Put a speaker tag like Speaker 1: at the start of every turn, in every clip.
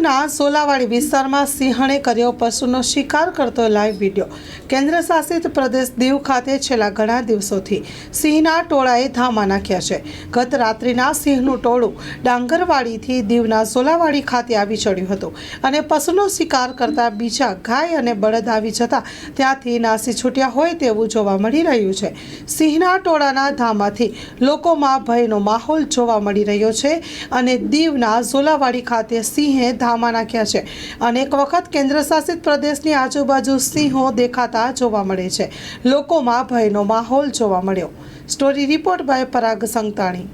Speaker 1: દીવના સોલાવાડી વિસ્તારમાં સિંહણે કર્યો પશુનો શિકાર કરતો લાઈવ વિડીયો। કેન્દ્ર શાસિત પ્રદેશ દીવ ખાતે છેલ્લા ઘણા દિવસોથી સિંહના ટોળાએ ધામા નાખ્યા છે। ગત રાત્રિના સિંહનું ટોળું ડાંગરવાડીથી દીવના સોલાવાડી ખાતે આવી ચડ્યું હતું અને પશુનો શિકાર કરતા બીજા ગાય અને બળદ આવી જતા ત્યાંથી નાસી છૂટ્યા હોય તેવું જોવા મળી રહ્યું છે। સિંહના ટોળાના ધામાથી લોકોમાં ભયનો માહોલ જોવા મળી રહ્યો છે અને દીવના સોલાવાડી ખાતે સિંહે ધામા નાખ્યા છે। અનેક વખત કેન્દ્ર શાસિત પ્રદેશની આજુબાજુ સિંહો દેખાતા જોવા મળે છે। લોકોમાં ભયનો માહોલ જોવા મળ્યો। Story report by Parag Santani.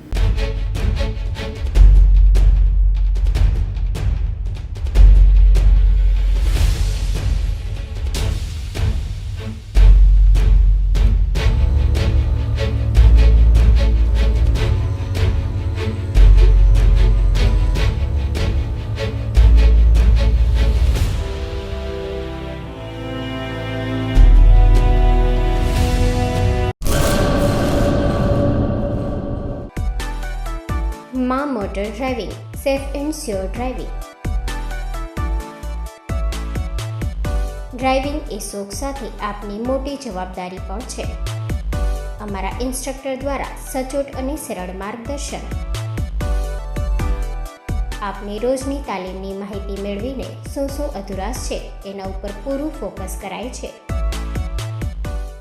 Speaker 2: માં motor driving, safe and sure driving. Driving એ શોખ સાથે આપની મોટી જવાબદારી પણ છે। અમારા ઇન્સ્ટ્રક્ટર દ્વારા સચોટ અને સરળ માર્ગદર્શન। આપની રોજની તાલીમની માહિતી મેળવીને શું અધુરાશ છે એના ઉપર પૂરું ફોકસ કરાય છે।